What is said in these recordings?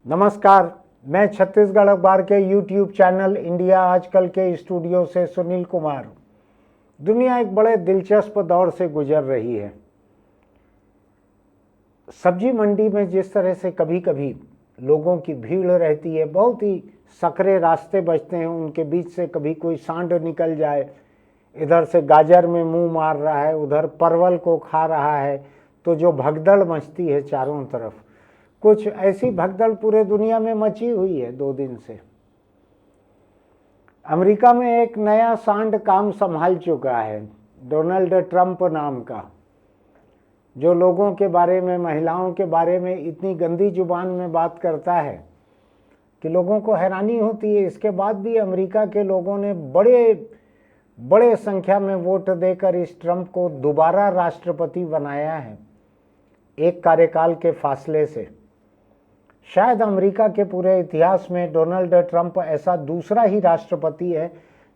नमस्कार, मैं छत्तीसगढ़ अखबार के YouTube चैनल इंडिया आजकल के स्टूडियो से सुनील कुमार। दुनिया एक बड़े दिलचस्प दौर से गुजर रही है। सब्जी मंडी में जिस तरह से कभी कभी लोगों की भीड़ रहती है, बहुत ही सकरे रास्ते बचते हैं, उनके बीच से कभी कोई सांड निकल जाए, इधर से गाजर में मुंह मार रहा है, उधर परवल को खा रहा है, तो जो भगदड़ मचती है चारों तरफ, कुछ ऐसी भगदड़ पूरे दुनिया में मची हुई है 2 दिन से। अमेरिका में एक नया सांड काम संभाल चुका है, डोनाल्ड ट्रंप नाम का, जो लोगों के बारे में, महिलाओं के बारे में इतनी गंदी जुबान में बात करता है कि लोगों को हैरानी होती है। इसके बाद भी अमेरिका के लोगों ने बड़े संख्या में वोट देकर इस ट्रंप को दोबारा राष्ट्रपति बनाया है, एक कार्यकाल के फासले से। शायद अमेरिका के पूरे इतिहास में डोनाल्ड ट्रंप ऐसा दूसरा ही राष्ट्रपति है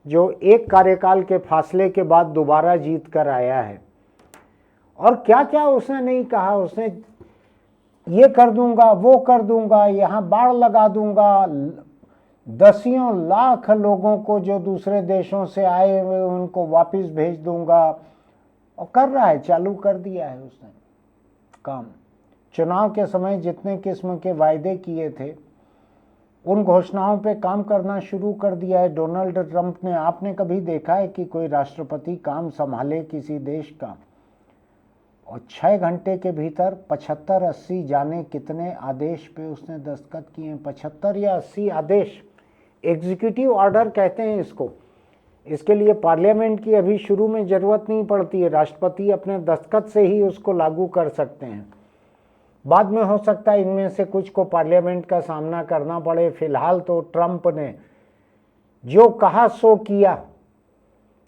जो एक कार्यकाल के फासले के बाद दोबारा जीत कर आया है। और क्या क्या उसने नहीं कहा। उसने ये कर दूंगा, वो कर दूंगा, यहाँ बाढ़ लगा दूंगा, दसियों लाख लोगों को जो दूसरे देशों से आए हुए उनको वापस भेज दूंगा, और कर रहा है, चालू कर दिया है उसने काम। चुनाव के समय जितने किस्म के वायदे किए थे उन घोषणाओं पे काम करना शुरू कर दिया है डोनाल्ड ट्रंप ने। आपने कभी देखा है कि कोई राष्ट्रपति काम संभाले किसी देश का और 6 घंटे के भीतर 75-80 जाने कितने आदेश पे उसने दस्तखत किए? 75 या 80 आदेश, एग्जीक्यूटिव ऑर्डर कहते हैं इसको। इसके लिए पार्लियामेंट की अभी शुरू में ज़रूरत नहीं पड़ती है, राष्ट्रपति अपने दस्तखत से ही उसको लागू कर सकते हैं। बाद में हो सकता है इनमें से कुछ को पार्लियामेंट का सामना करना पड़े। फिलहाल तो ट्रंप ने जो कहा सो किया।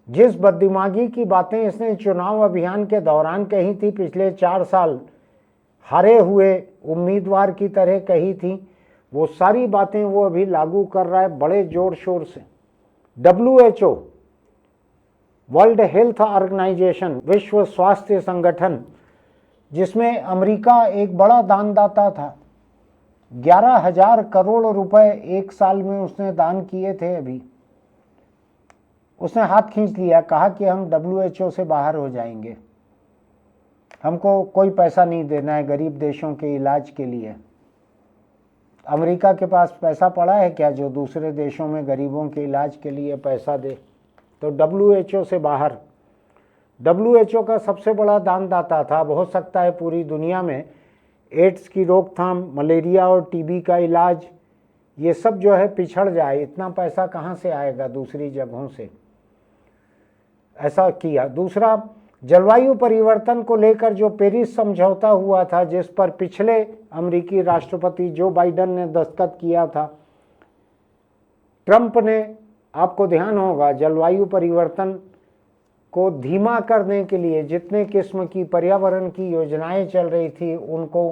जिस बददिमागी की बातें इसने चुनाव अभियान के दौरान कही थी, पिछले 4 साल हारे हुए उम्मीदवार की तरह कही थी, वो सारी बातें वो अभी लागू कर रहा है बड़े जोर शोर से। WHO, वर्ल्ड हेल्थ ऑर्गेनाइजेशन, विश्व स्वास्थ्य संगठन, जिसमें अमेरिका एक बड़ा दानदाता था, 11,000 करोड़ रुपए एक साल में उसने दान किए थे। अभी उसने हाथ खींच लिया, कहा कि हम WHO से बाहर हो जाएंगे, हमको कोई पैसा नहीं देना है गरीब देशों के इलाज के लिए। अमेरिका के पास पैसा पड़ा है क्या जो दूसरे देशों में गरीबों के इलाज के लिए पैसा दे? तो WHO से बाहर। WHO का सबसे बड़ा दानदाता था। हो सकता है पूरी दुनिया में एड्स की रोकथाम, मलेरिया और टीबी का इलाज, ये सब जो है पिछड़ जाए। इतना पैसा कहाँ से आएगा दूसरी जगहों से? ऐसा किया। दूसरा, जलवायु परिवर्तन को लेकर जो पेरिस समझौता हुआ था, जिस पर पिछले अमेरिकी राष्ट्रपति जो बाइडेन ने दस्तखत किया था, ट्रंप ने, आपको ध्यान होगा, जलवायु परिवर्तन को धीमा करने के लिए जितने किस्म की पर्यावरण की योजनाएं चल रही थी उनको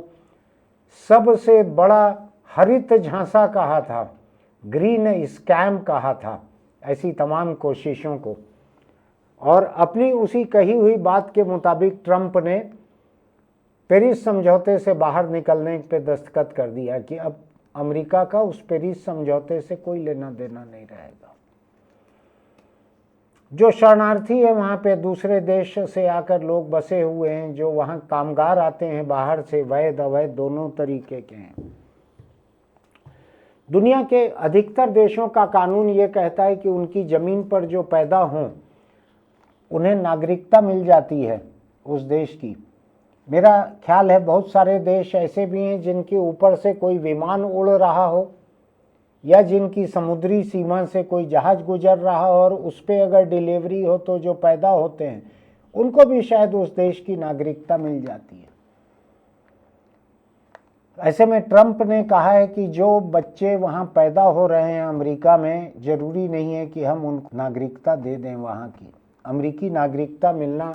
सबसे बड़ा हरित झांसा कहा था, ग्रीन स्कैम कहा था, ऐसी तमाम कोशिशों को। और अपनी उसी कही हुई बात के मुताबिक ट्रंप ने पेरिस समझौते से बाहर निकलने पे दस्तखत कर दिया कि अब अमेरिका का उस पेरिस समझौते से कोई लेना देना नहीं रहेगा। जो शरणार्थी है वहाँ पे, दूसरे देश से आकर लोग बसे हुए हैं, जो वहाँ कामगार आते हैं बाहर से, वैध अवैध दोनों तरीके के हैं। दुनिया के अधिकतर देशों का कानून ये कहता है कि उनकी ज़मीन पर जो पैदा हों उन्हें नागरिकता मिल जाती है उस देश की। मेरा ख्याल है बहुत सारे देश ऐसे भी हैं जिनके ऊपर से कोई विमान उड़ रहा हो या जिनकी समुद्री सीमा से कोई जहाज गुजर रहा हो और उस पर अगर डिलीवरी हो तो जो पैदा होते हैं उनको भी शायद उस देश की नागरिकता मिल जाती है। ऐसे में ट्रंप ने कहा है कि जो बच्चे वहाँ पैदा हो रहे हैं अमेरिका में, ज़रूरी नहीं है कि हम उनको नागरिकता दे दें वहाँ की। अमेरिकी नागरिकता मिलना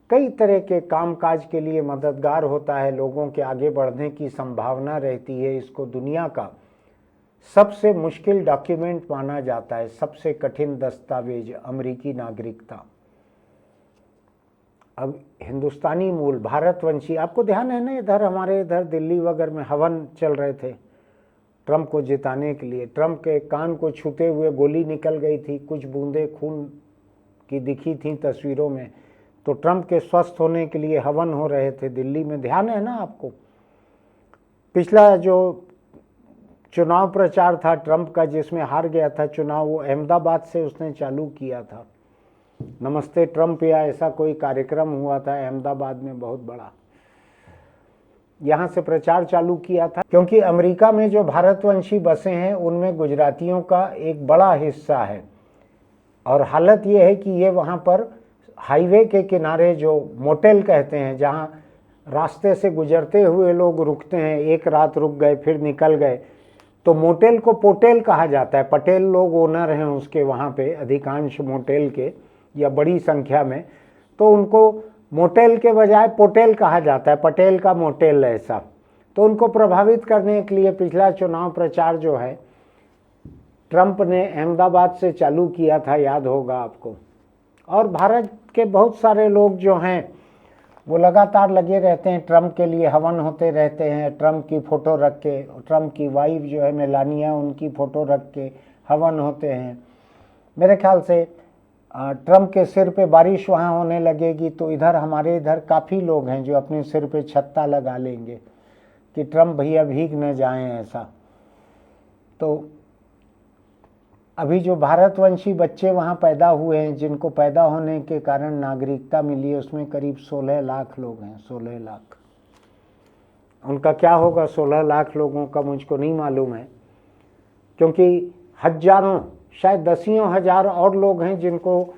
कई तरह के कामकाज के लिए मददगार होता है, लोगों के आगे बढ़ने की संभावना रहती है। इसको दुनिया का सबसे मुश्किल डॉक्यूमेंट माना जाता है, सबसे कठिन दस्तावेज, अमेरिकी नागरिकता। अब हिंदुस्तानी मूल भारतवंशी, आपको ध्यान है ना, इधर हमारे इधर दिल्ली वगैरह में हवन चल रहे थे ट्रंप को जिताने के लिए। ट्रंप के कान को छूते हुए गोली निकल गई थी, कुछ बूंदें खून की दिखी थी तस्वीरों में। तो ट्रंप के स्वस्थ होने के लिए हवन हो रहे थे दिल्ली में, ध्यान है ना आपको। पिछला जो चुनाव प्रचार था ट्रंप का, जिसमें हार गया था चुनाव, वो अहमदाबाद से उसने चालू किया था। नमस्ते ट्रंप या ऐसा कोई कार्यक्रम हुआ था अहमदाबाद में, बहुत बड़ा, यहाँ से प्रचार चालू किया था। क्योंकि अमेरिका में जो भारतवंशी बसे हैं उनमें गुजरातियों का एक बड़ा हिस्सा है, और हालत ये है कि ये वहाँ पर हाईवे के किनारे जो मोटेल कहते हैं, जहाँ रास्ते से गुजरते हुए लोग रुकते हैं, एक रात रुक गए फिर निकल गए, तो मोटेल को पोटेल कहा जाता है। पटेल लोग ओनर हैं उसके वहाँ पे, अधिकांश मोटेल के, या बड़ी संख्या में, तो उनको मोटेल के बजाय पोटेल कहा जाता है, पटेल का मोटेल ऐसा। तो उनको प्रभावित करने के लिए पिछला चुनाव प्रचार जो है ट्रंप ने अहमदाबाद से चालू किया था, याद होगा आपको। और भारत के बहुत सारे लोग जो हैं वो लगातार लगे रहते हैं ट्रंप के लिए, हवन होते रहते हैं, ट्रंप की फ़ोटो रख के, ट्रंप की वाइफ जो है मेलानिया, उनकी फ़ोटो रख के हवन होते हैं। मेरे ख्याल से ट्रंप के सिर पे बारिश वहाँ होने लगेगी तो इधर हमारे इधर काफ़ी लोग हैं जो अपने सिर पे छत्ता लगा लेंगे कि ट्रंप भैया भीग न जाएं ऐसा। तो अभी जो भारतवंशी बच्चे वहाँ पैदा हुए हैं, जिनको पैदा होने के कारण नागरिकता मिली है, उसमें करीब 16 लाख लोग हैं, 16 लाख। उनका क्या होगा 16 लाख लोगों का, मुझको नहीं मालूम है, क्योंकि हजारों, शायद दसियों हजार और लोग हैं जिनको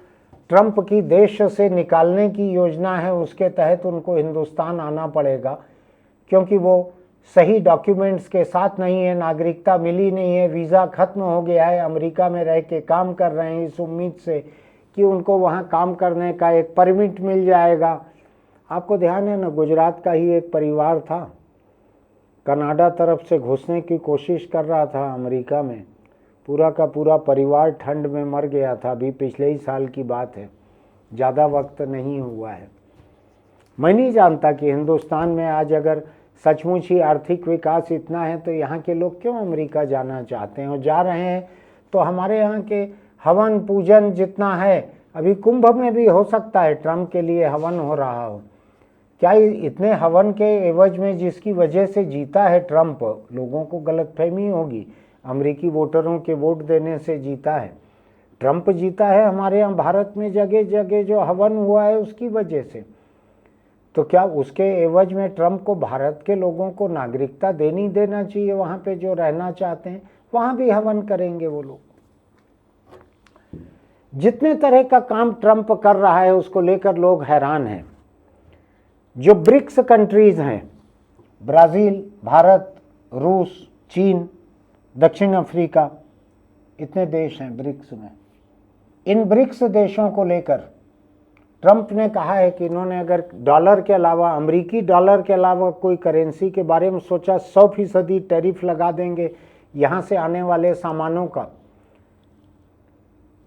ट्रंप की देश से निकालने की योजना है, उसके तहत उनको हिंदुस्तान आना पड़ेगा, क्योंकि वो सही डॉक्यूमेंट्स के साथ नहीं है, नागरिकता मिली नहीं है, वीज़ा ख़त्म हो गया है, अमेरिका में रह के काम कर रहे हैं इस उम्मीद से कि उनको वहाँ काम करने का एक परमिट मिल जाएगा। आपको ध्यान है ना, गुजरात का ही एक परिवार था, कनाडा तरफ से घुसने की कोशिश कर रहा था अमेरिका में, पूरा का पूरा परिवार ठंड में मर गया था। अभी पिछले ही साल की बात है, ज़्यादा वक्त नहीं हुआ है। मैं नहीं जानता कि हिंदुस्तान में आज अगर सचमुच ही आर्थिक विकास इतना है तो यहाँ के लोग क्यों अमेरिका जाना चाहते हैं, और जा रहे हैं तो हमारे यहाँ के हवन पूजन जितना है, अभी कुंभ में भी हो सकता है ट्रंप के लिए हवन हो रहा हो। क्या इतने हवन के एवज में जिसकी वजह से जीता है ट्रंप, लोगों को गलतफहमी होगी, अमेरिकी वोटरों के वोट देने से जीता है, ट्रंप जीता है हमारे यहाँ भारत में जगह जगह जो हवन हुआ है उसकी वजह से। तो क्या उसके एवज में ट्रंप को भारत के लोगों को नागरिकता देनी देना चाहिए, वहाँ पे जो रहना चाहते हैं वहाँ भी हवन करेंगे वो लोग। जितने तरह का काम ट्रंप कर रहा है उसको लेकर लोग हैरान हैं। जो ब्रिक्स कंट्रीज हैं, ब्राज़ील, भारत, रूस, चीन, दक्षिण अफ्रीका, इतने देश हैं ब्रिक्स में। इन ब्रिक्स देशों को लेकर ट्रंप ने कहा है कि इन्होंने अगर डॉलर के अलावा, अमेरिकी डॉलर के अलावा कोई करेंसी के बारे में सोचा, 100% टैरिफ लगा देंगे यहाँ से आने वाले सामानों का।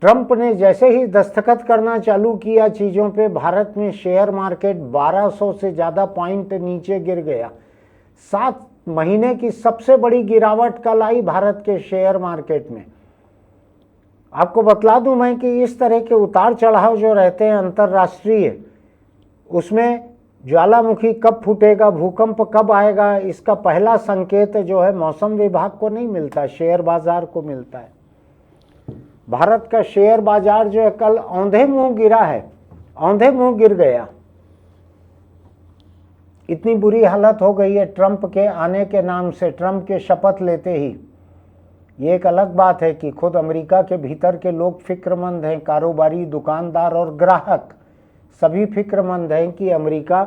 ट्रंप ने जैसे ही दस्तखत करना चालू किया चीज़ों पे, भारत में शेयर मार्केट 1200 से ज़्यादा पॉइंट नीचे गिर गया। 7 महीने की सबसे बड़ी गिरावट कल आई भारत के शेयर मार्केट में। आपको बतला दूं मैं कि इस तरह के उतार चढ़ाव जो रहते हैं अंतर्राष्ट्रीय, उसमें ज्वालामुखी कब फूटेगा, भूकंप कब आएगा, इसका पहला संकेत जो है मौसम विभाग को नहीं मिलता, शेयर बाजार को मिलता है। भारत का शेयर बाजार जो है कल औंधे मुंह गिरा है, औंधे मुंह गिर गया। इतनी बुरी हालत हो गई है ट्रंप के आने के नाम से, ट्रंप के शपथ लेते ही। ये एक अलग बात है कि खुद अमेरिका के भीतर के लोग फिक्रमंद हैं, कारोबारी, दुकानदार और ग्राहक सभी फिक्रमंद हैं कि अमेरिका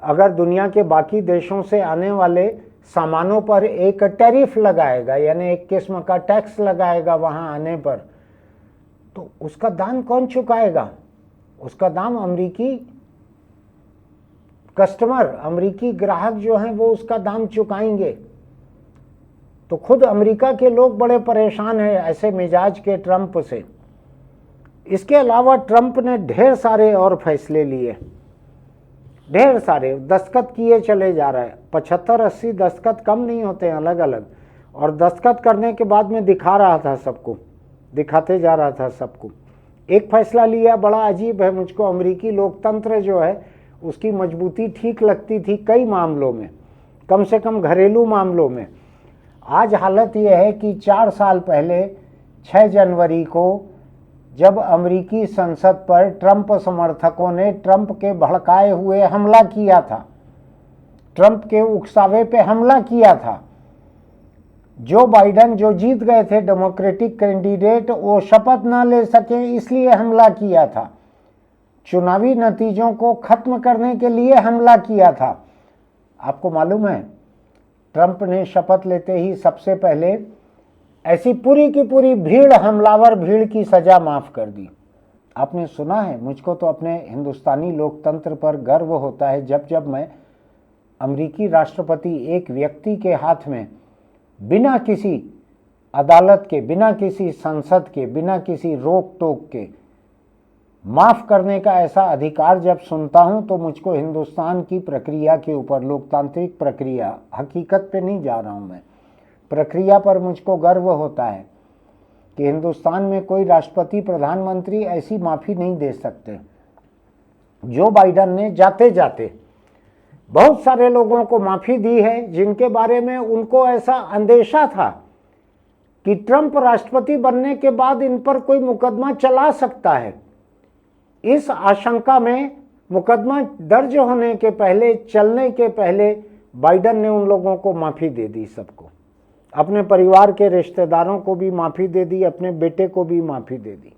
अगर दुनिया के बाकी देशों से आने वाले सामानों पर एक टैरिफ लगाएगा, यानी एक किस्म का टैक्स लगाएगा वहाँ आने पर, तो उसका दाम कौन चुकाएगा? उसका दाम अमेरिकी कस्टमर, अमेरिकी ग्राहक जो हैं वो उसका दाम चुकाएंगे। तो खुद अमेरिका के लोग बड़े परेशान हैं ऐसे मिजाज के ट्रंप से। इसके अलावा ट्रंप ने ढेर सारे और फैसले लिए। ढेर सारे दस्तखत किए चले जा रहे हैं, 75-80 दस्तखत कम नहीं होते हैं अलग अलग, और दस्तखत करने के बाद में दिखा रहा था सबको, दिखाते जा रहा था सबको। एक फैसला लिया, बड़ा अजीब है मुझको, अमेरिकी लोकतंत्र जो है उसकी मजबूती ठीक लगती थी कई मामलों में, कम से कम घरेलू मामलों में। आज हालत यह है कि 4 साल पहले 6 जनवरी को जब अमेरिकी संसद पर ट्रंप समर्थकों ने ट्रंप के भड़काए हुए हमला किया था, ट्रंप के उकसावे पे हमला किया था, जो बाइडेन जो जीत गए थे डेमोक्रेटिक कैंडिडेट, वो शपथ ना ले सके इसलिए हमला किया था, चुनावी नतीजों को खत्म करने के लिए हमला किया था। आपको मालूम है ट्रंप ने शपथ लेते ही सबसे पहले ऐसी पूरी की पूरी भीड़, हमलावर भीड़ की सजा माफ कर दी। आपने सुना है, मुझको तो अपने हिंदुस्तानी लोकतंत्र पर गर्व होता है जब जब मैं अमेरिकी राष्ट्रपति एक व्यक्ति के हाथ में बिना किसी अदालत के, बिना किसी संसद के, बिना किसी रोक टोक के माफ करने का ऐसा अधिकार जब सुनता हूं तो मुझको हिंदुस्तान की प्रक्रिया के ऊपर, लोकतांत्रिक प्रक्रिया, हकीकत पे नहीं जा रहा हूं मैं, प्रक्रिया पर मुझको गर्व होता है कि हिंदुस्तान में कोई राष्ट्रपति, प्रधानमंत्री ऐसी माफी नहीं दे सकते। जो बाइडेन ने जाते जाते बहुत सारे लोगों को माफी दी है जिनके बारे में उनको ऐसा अंदेशा था कि ट्रंप राष्ट्रपति बनने के बाद इन पर कोई मुकदमा चला सकता है। इस आशंका में मुकदमा दर्ज होने के पहले, चलने के पहले बाइडेन ने उन लोगों को माफी दे दी, सबको, अपने परिवार के रिश्तेदारों को भी माफी दे दी, अपने बेटे को भी माफी दे दी।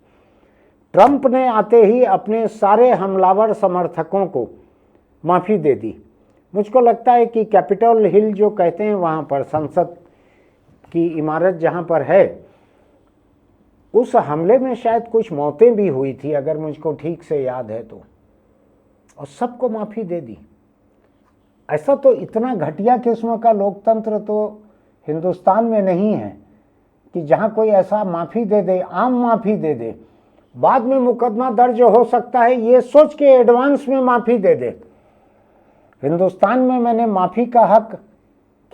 ट्रंप ने आते ही अपने सारे हमलावर समर्थकों को माफी दे दी। मुझको लगता है कि कैपिटल हिल जो कहते हैं वहां पर, संसद की इमारत जहां पर है, उस हमले में शायद कुछ मौतें भी हुई थी अगर मुझको ठीक से याद है तो, और सबको माफी दे दी। ऐसा तो इतना घटिया किस्म का लोकतंत्र तो हिंदुस्तान में नहीं है कि जहां कोई ऐसा माफी दे दे, आम माफी दे दे, बाद में मुकदमा दर्ज हो सकता है ये सोच के एडवांस में माफी दे दे। हिंदुस्तान में मैंने माफी का हक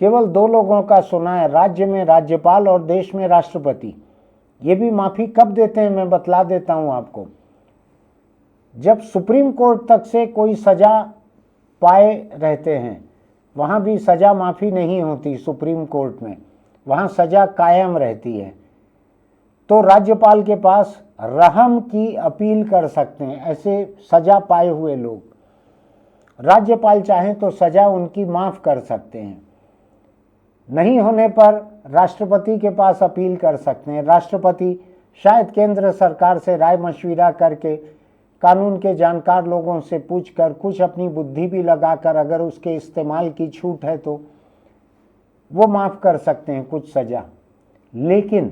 केवल 2 लोगों का सुना है, राज्य में राज्यपाल और देश में राष्ट्रपति। ये भी माफी कब देते हैं मैं बतला देता हूं आपको। जब सुप्रीम कोर्ट तक से कोई सजा पाए रहते हैं, वहां भी सजा माफी नहीं होती सुप्रीम कोर्ट में, वहां सजा कायम रहती है, तो राज्यपाल के पास रहम की अपील कर सकते हैं ऐसे सजा पाए हुए लोग। राज्यपाल चाहें तो सजा उनकी माफ कर सकते हैं, नहीं होने पर राष्ट्रपति के पास अपील कर सकते हैं। राष्ट्रपति शायद केंद्र सरकार से राय मशविरा करके, कानून के जानकार लोगों से पूछकर, कुछ अपनी बुद्धि भी लगाकर, अगर उसके इस्तेमाल की छूट है तो वो माफ कर सकते हैं कुछ सजा। लेकिन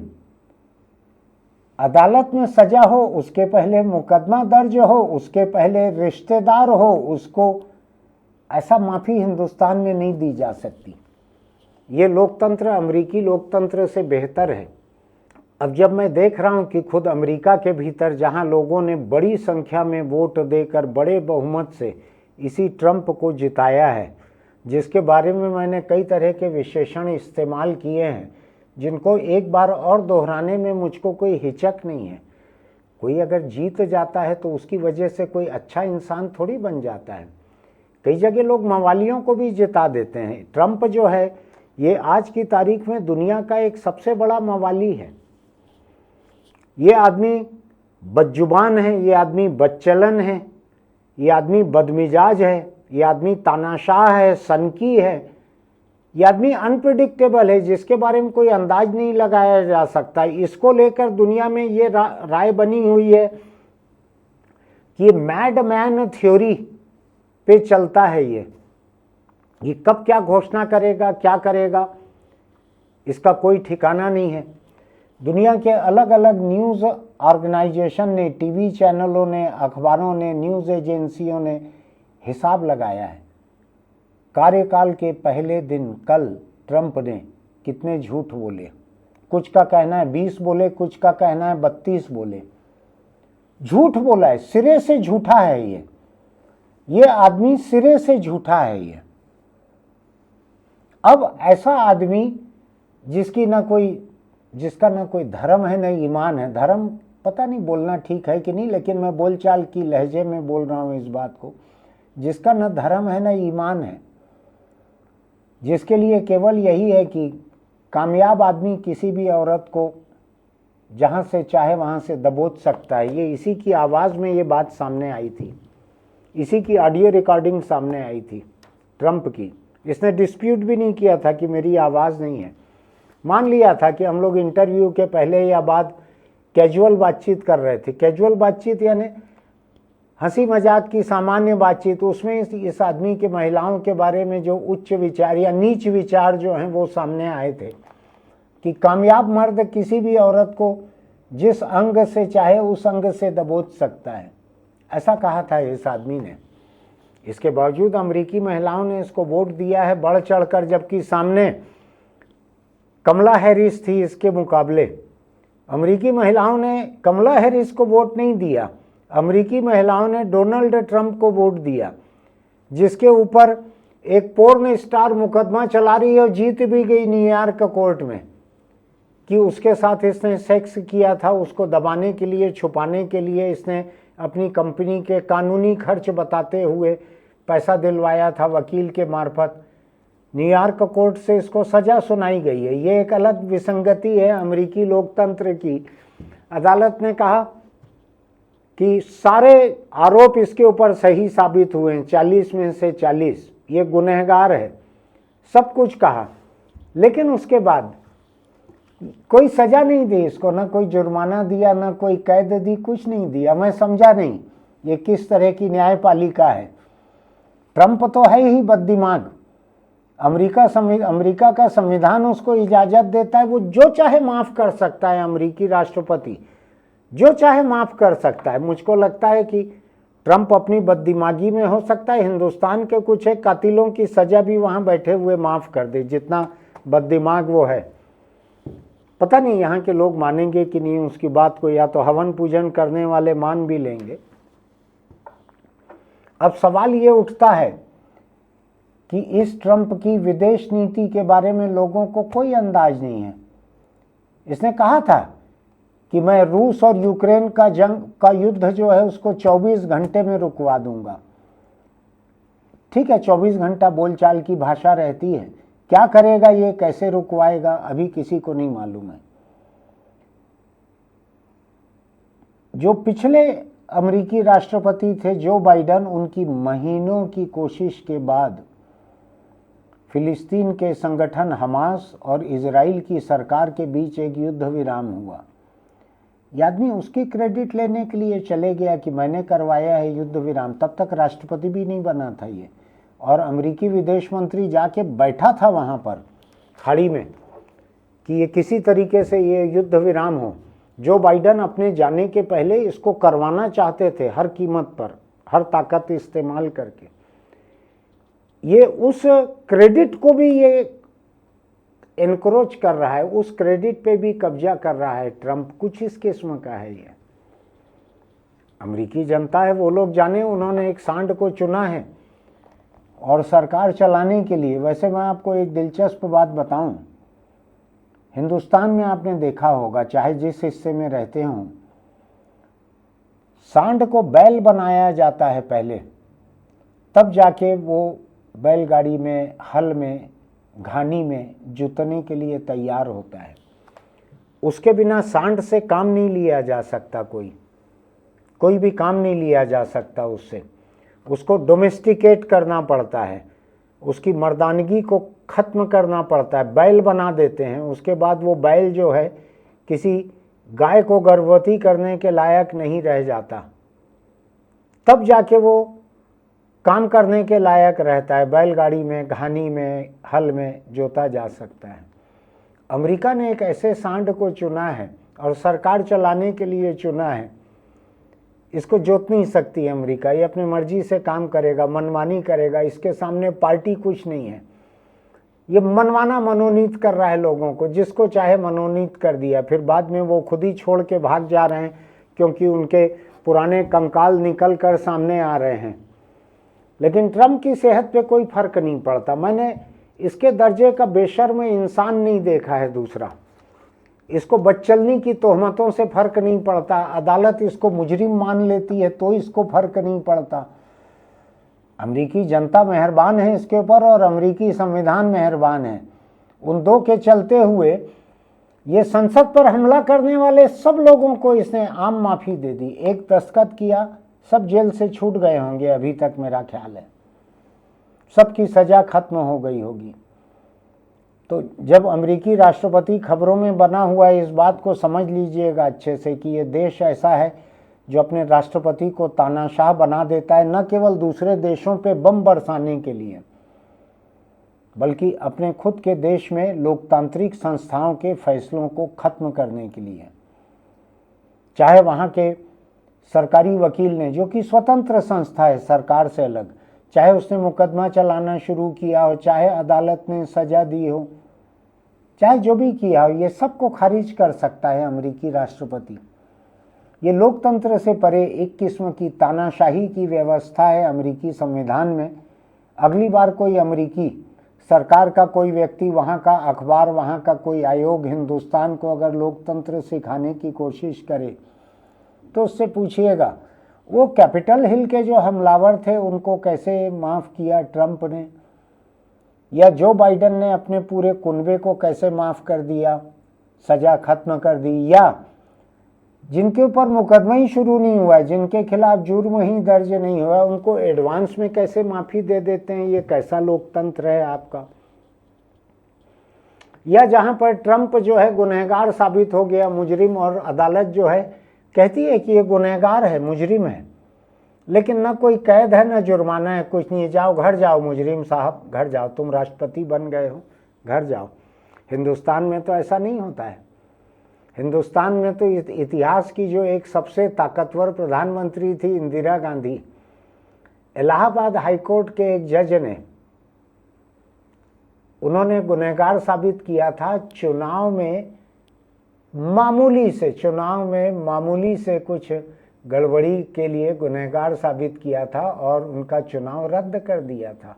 अदालत में सजा हो, उसके पहले मुकदमा दर्ज हो, उसके पहले रिश्तेदार हो उसको, ऐसा माफी हिंदुस्तान में नहीं दी जा सकती। ये लोकतंत्र अमेरिकी लोकतंत्र से बेहतर है। अब जब मैं देख रहा हूं कि खुद अमेरिका के भीतर जहां लोगों ने बड़ी संख्या में वोट देकर बड़े बहुमत से इसी ट्रंप को जिताया है, जिसके बारे में मैंने कई तरह के विशेषण इस्तेमाल किए हैं, जिनको एक बार और दोहराने में मुझको कोई हिचक नहीं है। कोई अगर जीत जाता है तो उसकी वजह से कोई अच्छा इंसान थोड़ी बन जाता है। कई जगह लोग मवालियों को भी जिता देते हैं। ट्रंप जो है ये आज की तारीख में दुनिया का एक सबसे बड़ा मवाली है। ये आदमी बदजुबान है, ये आदमी बदचलन है, ये आदमी बदमिजाज है, ये आदमी तानाशाह है, सनकी है, ये आदमी अनप्रिडिक्टेबल है, जिसके बारे में कोई अंदाज नहीं लगाया जा सकता। इसको लेकर दुनिया में ये राय बनी हुई है कि मैड मैन थ्योरी पे चलता है। ये कब क्या घोषणा करेगा, क्या करेगा, इसका कोई ठिकाना नहीं है। दुनिया के अलग अलग न्यूज़ ऑर्गेनाइजेशन ने, टीवी चैनलों ने, अखबारों ने, न्यूज़ एजेंसियों ने हिसाब लगाया है कार्यकाल के पहले दिन कल ट्रंप ने कितने झूठ बोले। कुछ का कहना है 20 बोले, कुछ का कहना है 32 बोले। झूठ बोला है, सिरे से झूठा है ये। ये आदमी सिरे से झूठा है। ये अब ऐसा आदमी जिसका ना कोई धर्म है, न ईमान है। धर्म पता नहीं बोलना ठीक है कि नहीं, लेकिन मैं बोलचाल की लहजे में बोल रहा हूँ इस बात को। जिसका न धर्म है न ईमान है, जिसके लिए केवल यही है कि कामयाब आदमी किसी भी औरत को जहाँ से चाहे वहाँ से दबोच सकता है। ये इसी की आवाज़ में ये बात सामने आई थी, इसी की ऑडियो रिकॉर्डिंग सामने आई थी ट्रंप की। इसने डिस्प्यूट भी नहीं किया था कि मेरी आवाज़ नहीं है। मान लिया था कि हम लोग इंटरव्यू के पहले या बाद कैजुअल बातचीत कर रहे थे। कैजुअल बातचीत यानी हंसी मजाक की सामान्य बातचीत। उसमें इस आदमी के महिलाओं के बारे में जो उच्च विचार या नीच विचार जो हैं वो सामने आए थे कि कामयाब मर्द किसी भी औरत को जिस अंग से चाहे उस अंग से दबोच सकता है, ऐसा कहा था इस आदमी ने। इसके बावजूद अमेरिकी महिलाओं ने इसको वोट दिया है बढ़ चढ़कर, जबकि सामने कमला हैरिस थी इसके मुकाबले। अमेरिकी महिलाओं ने कमला हैरिस को वोट नहीं दिया, अमेरिकी महिलाओं ने डोनाल्ड ट्रंप को वोट दिया, जिसके ऊपर एक पोर्न स्टार मुकदमा चला रही है और जीत भी गई न्यूयॉर्क कोर्ट में कि उसके साथ इसने सेक्स किया था। उसको दबाने के लिए, छुपाने के लिए इसने अपनी कंपनी के कानूनी खर्च बताते हुए पैसा दिलवाया था वकील के मार्फत। न्यूयॉर्क कोर्ट से इसको सज़ा सुनाई गई है। ये एक अलग विसंगति है अमेरिकी लोकतंत्र की। अदालत ने कहा कि सारे आरोप इसके ऊपर सही साबित हुए हैं, 40 में से 40, ये गुनहगार है, सब कुछ कहा। लेकिन उसके बाद कोई सज़ा नहीं दी इसको, ना कोई जुर्माना दिया, ना कोई कैद दी, कुछ नहीं दिया। मैं समझा नहीं ये किस तरह की न्यायपालिका है। ट्रंप तो है ही बददिमाग। अमेरिका का संविधान उसको इजाज़त देता है, वो जो चाहे माफ़ कर सकता है। अमेरिकी राष्ट्रपति जो चाहे माफ़ कर सकता है। मुझको लगता है कि ट्रंप अपनी बददिमागी में हो सकता है हिंदुस्तान के कुछ एक कातिलों की सज़ा भी वहाँ बैठे हुए माफ़ कर दे, जितना बददिमाग वो है। पता नहीं यहाँ के लोग मानेंगे कि नहीं उसकी बात को, या तो हवन पूजन करने वाले मान भी लेंगे। अब सवाल ये उठता है कि इस ट्रंप की विदेश नीति के बारे में लोगों को कोई अंदाज नहीं है। इसने कहा था कि मैं रूस और यूक्रेन का युद्ध जो है उसको 24 घंटे में रुकवा दूंगा। ठीक है, 24 घंटा बोलचाल की भाषा रहती है। क्या करेगा ये, कैसे रुकवाएगा, अभी किसी को नहीं मालूम है। जो पिछले अमेरिकी राष्ट्रपति थे जो बाइडेन, उनकी महीनों की कोशिश के बाद फिलिस्तीन के संगठन हमास और इजराइल की सरकार के बीच एक युद्ध विराम हुआ। यह आदमी उसकी क्रेडिट लेने के लिए चले गया कि मैंने करवाया है युद्ध विराम। तब तक राष्ट्रपति भी नहीं बना था ये, और अमेरिकी विदेश मंत्री जाके बैठा था वहाँ पर खाड़ी में कि ये किसी तरीके से ये युद्ध विराम हो। जो बाइडेन अपने जाने के पहले इसको करवाना चाहते थे हर कीमत पर, हर ताकत इस्तेमाल करके। ये उस क्रेडिट को भी ये एनक्रोच कर रहा है, उस क्रेडिट पे भी कब्जा कर रहा है ट्रंप। कुछ इस किस्म का है ये। अमेरिकी जनता है, वो लोग जाने, उन्होंने एक सांड को चुना है और सरकार चलाने के लिए। वैसे मैं आपको एक दिलचस्प बात बताऊं, हिंदुस्तान में आपने देखा होगा, चाहे जिस हिस्से में रहते हों, सांड को बैल बनाया जाता है पहले, तब जाके वो बैलगाड़ी में, हल में, घानी में जुतने के लिए तैयार होता है। उसके बिना सांड से काम नहीं लिया जा सकता, कोई भी काम नहीं लिया जा सकता उससे। उसको डोमेस्टिकेट करना पड़ता है, उसकी मर्दानगी को ख़त्म करना पड़ता है, बैल बना देते हैं। उसके बाद वो बैल जो है किसी गाय को गर्भवती करने के लायक नहीं रह जाता, तब जाके वो काम करने के लायक रहता है। बैलगाड़ी में, घानी में, हल में जोता जा सकता है। अमेरिका ने एक ऐसे सांड को चुना है और सरकार चलाने के लिए चुना है। इसको जोत नहीं सकती अमेरिका, ये अपनी मर्जी से काम करेगा, मनमानी करेगा। इसके सामने पार्टी कुछ नहीं है। ये मनमाना मनोनीत कर रहा है लोगों को, जिसको चाहे मनोनीत कर दिया। फिर बाद में वो खुद ही छोड़ के भाग जा रहे हैं क्योंकि उनके पुराने कंकाल निकल कर सामने आ रहे हैं। लेकिन ट्रंप की सेहत पे कोई फर्क नहीं पड़ता। मैंने इसके दर्जे का बेशर्म इंसान नहीं देखा है। दूसरा, इसको बदचलनी की तोहमतों से फर्क नहीं पड़ता, अदालत इसको मुजरिम मान लेती है तो इसको फर्क नहीं पड़ता। अमेरिकी जनता मेहरबान है इसके ऊपर और अमेरिकी संविधान मेहरबान है। उन दो के चलते हुए ये संसद पर हमला करने वाले सब लोगों को इसने आम माफी दे दी। एक दस्तखत किया, सब जेल से छूट गए होंगे अभी तक, मेरा ख्याल है सबकी सजा खत्म हो गई होगी। तो जब अमेरिकी राष्ट्रपति खबरों में बना हुआ है, इस बात को समझ लीजिएगा अच्छे से कि ये देश ऐसा है जो अपने राष्ट्रपति को तानाशाह बना देता है, न केवल दूसरे देशों पे बम बरसाने के लिए, बल्कि अपने खुद के देश में लोकतांत्रिक संस्थाओं के फैसलों को खत्म करने के लिए। चाहे वहाँ के सरकारी वकील ने, जो कि स्वतंत्र संस्था है सरकार से अलग, चाहे उसने मुकदमा चलाना शुरू किया हो, चाहे अदालत ने सजा दी हो, चाहे जो भी किया हो, ये सबको खारिज कर सकता है अमेरिकी राष्ट्रपति। ये लोकतंत्र से परे एक किस्म की तानाशाही की व्यवस्था है अमेरिकी संविधान में। अगली बार कोई अमेरिकी सरकार का कोई व्यक्ति, वहाँ का अखबार, वहाँ का कोई आयोग हिंदुस्तान को अगर लोकतंत्र सिखाने की कोशिश करे तो उससे पूछिएगा वो कैपिटल हिल के जो हमलावर थे उनको कैसे माफ़ किया ट्रंप ने, या जो बाइडेन ने अपने पूरे कुनबे को कैसे माफ़ कर दिया, सज़ा खत्म कर दी, या जिनके ऊपर मुकदमा ही शुरू नहीं हुआ है, जिनके खिलाफ जुर्म ही दर्ज नहीं हुआ, उनको एडवांस में कैसे माफ़ी दे देते हैं। ये कैसा लोकतंत्र है आपका। या जहां पर ट्रंप जो है गुनहगार साबित हो गया, मुजरिम, और अदालत जो है कहती है कि ये गुनहगार है, मुजरिम है, लेकिन ना कोई कैद है, ना जुर्माना है, कुछ नहीं, जाओ घर जाओ मुजरिम साहब, घर जाओ, तुम राष्ट्रपति बन गए हो, घर जाओ। हिंदुस्तान में तो ऐसा नहीं होता है। हिंदुस्तान में तो इतिहास की जो एक सबसे ताकतवर प्रधानमंत्री थी इंदिरा गांधी, इलाहाबाद हाईकोर्ट के एक जज ने, उन्होंने गुनहगार साबित किया था चुनाव में मामूली से कुछ गड़बड़ी के लिए गुनहगार साबित किया था और उनका चुनाव रद्द कर दिया था,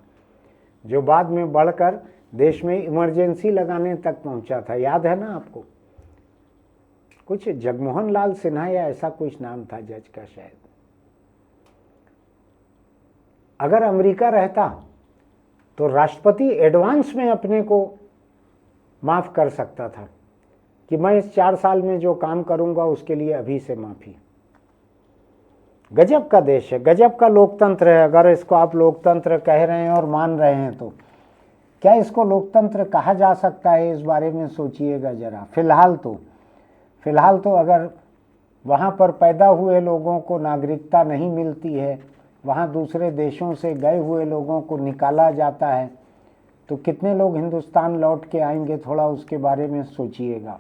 जो बाद में बढ़कर देश में इमरजेंसी लगाने तक पहुंचा था। याद है ना आपको? कुछ जगमोहन लाल सिन्हा या ऐसा कुछ नाम था जज का शायद। अगर अमेरिका रहता तो राष्ट्रपति एडवांस में अपने को माफ कर सकता था कि मैं इस 4 साल में जो काम करूंगा उसके लिए अभी से माफी। गजब का देश है, गजब का लोकतंत्र है। अगर इसको आप लोकतंत्र कह रहे हैं और मान रहे हैं तो क्या इसको लोकतंत्र कहा जा सकता है, इस बारे में सोचिएगा जरा। फिलहाल तो अगर वहाँ पर पैदा हुए लोगों को नागरिकता नहीं मिलती है, वहाँ दूसरे देशों से गए हुए लोगों को निकाला जाता है, तो कितने लोग हिंदुस्तान लौट के आएंगे, थोड़ा उसके बारे में सोचिएगा।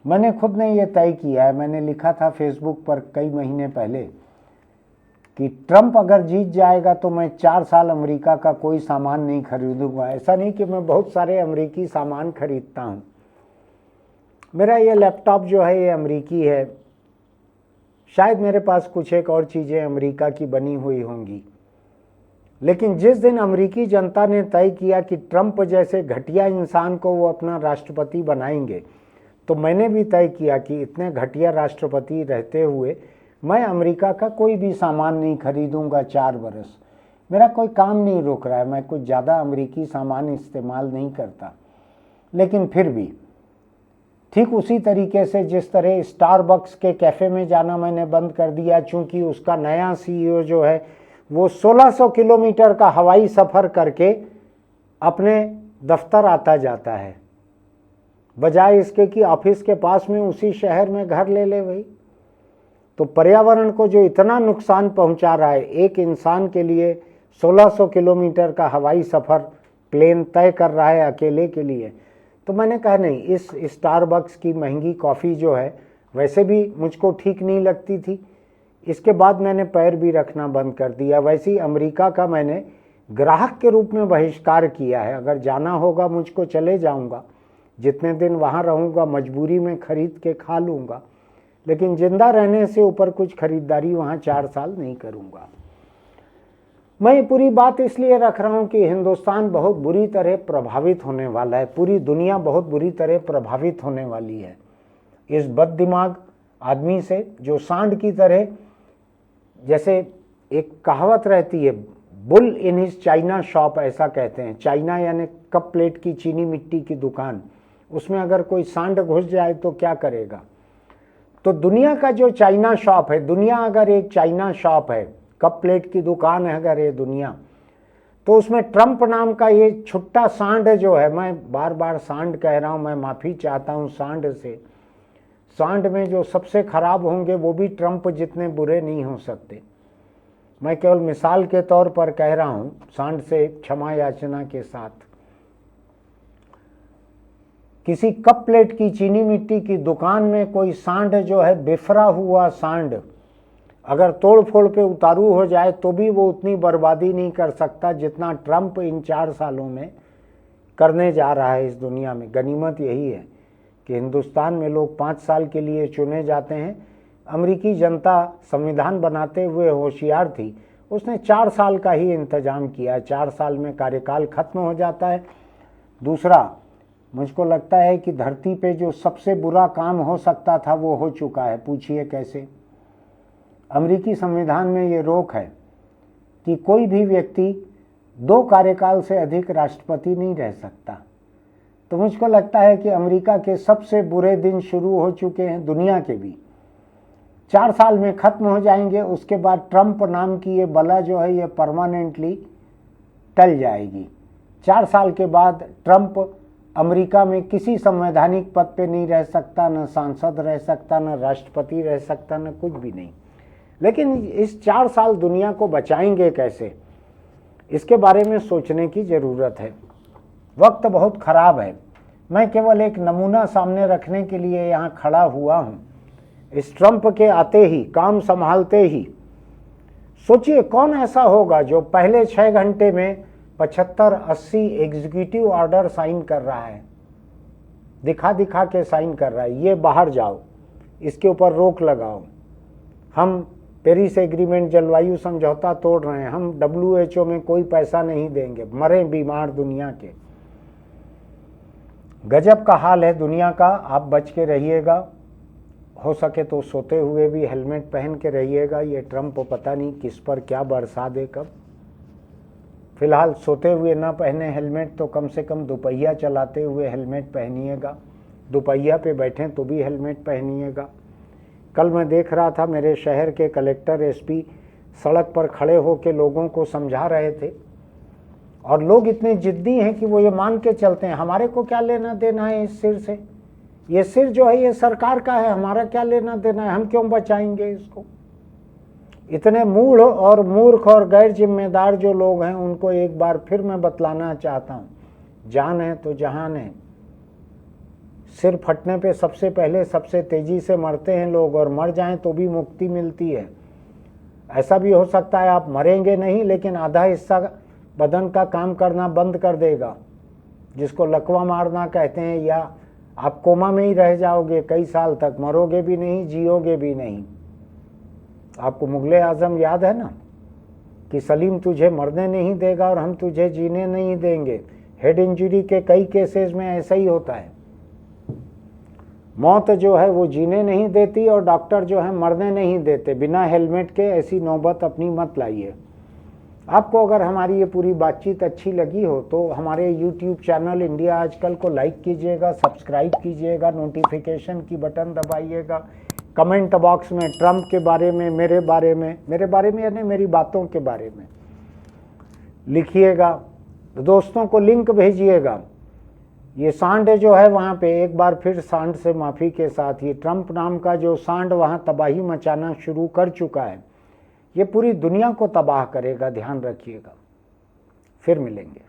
मैंने खुद ने ये तय किया है, मैंने लिखा था फेसबुक पर कई महीने पहले कि ट्रंप अगर जीत जाएगा तो मैं 4 साल अमेरिका का कोई सामान नहीं खरीदूंगा। ऐसा नहीं कि मैं बहुत सारे अमेरिकी सामान खरीदता हूँ, मेरा ये लैपटॉप जो है ये अमेरिकी है, शायद मेरे पास कुछ एक और चीज़ें अमेरिका की बनी हुई होंगी, लेकिन जिस दिन अमेरिकी जनता ने तय किया कि ट्रंप जैसे घटिया इंसान को वो अपना राष्ट्रपति बनाएंगे, तो मैंने भी तय किया कि इतने घटिया राष्ट्रपति रहते हुए मैं अमेरिका का कोई भी सामान नहीं खरीदूंगा 4 बरस। मेरा कोई काम नहीं रोक रहा है, मैं कुछ ज़्यादा अमेरिकी सामान इस्तेमाल नहीं करता, लेकिन फिर भी ठीक उसी तरीके से जिस तरह स्टारबक्स के कैफ़े में जाना मैंने बंद कर दिया, चूँकि उसका नया सीईओ जो है वो 1600 किलोमीटर का हवाई सफ़र करके अपने दफ्तर आता जाता है, बजाय इसके कि ऑफिस के पास में उसी शहर में घर ले ले भाई। तो पर्यावरण को जो इतना नुकसान पहुंचा रहा है, एक इंसान के लिए 1600 किलोमीटर का हवाई सफ़र प्लेन तय कर रहा है अकेले के लिए, तो मैंने कहा नहीं, इस स्टारबक्स की महंगी कॉफ़ी जो है वैसे भी मुझको ठीक नहीं लगती थी, इसके बाद मैंने पैर भी रखना बंद कर दिया। वैसे ही अमेरिका का मैंने ग्राहक के रूप में बहिष्कार किया है। अगर जाना होगा मुझको चले जाऊंगा, जितने दिन वहाँ रहूँगा मजबूरी में खरीद के खा लूँगा, लेकिन जिंदा रहने से ऊपर कुछ खरीदारी वहाँ 4 साल नहीं करूँगा। मैं ये पूरी बात इसलिए रख रहा हूँ कि हिंदुस्तान बहुत बुरी तरह प्रभावित होने वाला है, पूरी दुनिया बहुत बुरी तरह प्रभावित होने वाली है इस बददिमाग आदमी से, जो सांड की तरह, जैसे एक कहावत रहती है, bull in his China shop, ऐसा कहते हैं। चाइना यानी कप प्लेट की चीनी मिट्टी की दुकान, उसमें अगर कोई सांड घुस जाए तो क्या करेगा। तो दुनिया का जो चाइना शॉप है, दुनिया अगर एक चाइना शॉप है, कप प्लेट की दुकान है अगर ये दुनिया, तो उसमें ट्रंप नाम का ये छुट्टा सांड जो है, मैं बार बार सांड कह रहा हूँ, मैं माफ़ी चाहता हूँ सांड से। सांड में जो सबसे खराब होंगे वो भी ट्रंप जितने बुरे नहीं हो सकते। मैं केवल मिसाल के तौर पर कह रहा हूँ, सांड से क्षमा याचना के साथ। किसी कप प्लेट की चीनी मिट्टी की दुकान में कोई सांड जो है, बिफरा हुआ सांड, अगर तोड़ फोड़ पे उतारू हो जाए तो भी वो उतनी बर्बादी नहीं कर सकता जितना ट्रंप इन 4 सालों में करने जा रहा है इस दुनिया में। गनीमत यही है कि हिंदुस्तान में लोग 5 साल के लिए चुने जाते हैं। अमेरिकी जनता संविधान बनाते हुए होशियार थी, उसने 4 साल का ही इंतजाम किया है। 4 साल में कार्यकाल खत्म हो जाता है। दूसरा, मुझको लगता है कि धरती पे जो सबसे बुरा काम हो सकता था वो हो चुका है। पूछिए कैसे। अमेरिकी संविधान में ये रोक है कि कोई भी व्यक्ति 2 कार्यकाल से अधिक राष्ट्रपति नहीं रह सकता। तो मुझको लगता है कि अमेरिका के सबसे बुरे दिन शुरू हो चुके हैं, दुनिया के भी 4 साल में खत्म हो जाएंगे। उसके बाद ट्रंप नाम की ये बला जो है ये परमानेंटली टल जाएगी। 4 साल के बाद ट्रंप अमेरिका में किसी संवैधानिक पद पे नहीं रह सकता, न सांसद रह सकता, न राष्ट्रपति रह सकता, न कुछ भी नहीं। लेकिन इस 4 साल दुनिया को बचाएंगे कैसे, इसके बारे में सोचने की ज़रूरत है। वक्त बहुत ख़राब है। मैं केवल एक नमूना सामने रखने के लिए यहाँ खड़ा हुआ हूँ। इस ट्रंप के आते ही, काम संभालते ही, सोचिए कौन ऐसा होगा जो पहले 6 घंटे में 75-80 एग्जीक्यूटिव ऑर्डर साइन कर रहा है, दिखा दिखा के साइन कर रहा है। ये बाहर जाओ, इसके ऊपर रोक लगाओ, हम पेरिस एग्रीमेंट जलवायु समझौता तोड़ रहे हैं, हम WHO में कोई पैसा नहीं देंगे, मरे बीमार दुनिया के। गजब का हाल है दुनिया का। आप बच के रहिएगा, हो सके तो सोते हुए भी हेलमेट पहन के रहिएगा। ये ट्रंप पता नहीं किस पर क्या बरसा दे कब। फिलहाल सोते हुए ना पहने हेलमेट तो कम से कम दोपहिया चलाते हुए हेलमेट पहनिएगा, दोपहिया पे बैठें तो भी हेलमेट पहनिएगा। कल मैं देख रहा था, मेरे शहर के कलेक्टर SP सड़क पर खड़े होकर लोगों को समझा रहे थे, और लोग इतने जिद्दी हैं कि वो ये मान के चलते हैं हमारे को क्या लेना देना है इस सिर से, ये सिर जो है ये सरकार का है, हमारा क्या लेना देना है, हम क्यों बचाएंगे इसको। इतने मूढ़ और मूर्ख और गैर जिम्मेदार जो लोग हैं उनको एक बार फिर मैं बतलाना चाहता हूँ, जान है तो जहान है। सिर फटने पे सबसे पहले सबसे तेजी से मरते हैं लोग, और मर जाएं तो भी मुक्ति मिलती है। ऐसा भी हो सकता है आप मरेंगे नहीं, लेकिन आधा हिस्सा बदन का काम करना बंद कर देगा, जिसको लकवा मारना कहते हैं, या आप कोमा में ही रह जाओगे कई साल तक, मरोगे भी नहीं, जियोगे भी नहीं। आपको मुगले आजम याद है ना कि सलीम तुझे मरने नहीं देगा और हम तुझे जीने नहीं देंगे। हेड इंजरी के कई केसेस में ऐसा ही होता है। मौत जो है वो जीने नहीं देती और डॉक्टर जो है मरने नहीं देते बिना हेलमेट के। ऐसी नौबत अपनी मत लाइए। आपको अगर हमारी ये पूरी बातचीत अच्छी लगी हो तो हमारे YouTube चैनल इंडिया आजकल को लाइक कीजिएगा, सब्सक्राइब कीजिएगा, नोटिफिकेशन की बटन दबाइएगा। कमेंट बॉक्स में ट्रंप के बारे में, मेरे बारे में यानी मेरी बातों के बारे में लिखिएगा। दोस्तों को लिंक भेजिएगा। ये सांड जो है वहाँ पे, एक बार फिर सांड से माफ़ी के साथ, ये ट्रंप नाम का जो सांड वहाँ तबाही मचाना शुरू कर चुका है, ये पूरी दुनिया को तबाह करेगा, ध्यान रखिएगा। फिर मिलेंगे।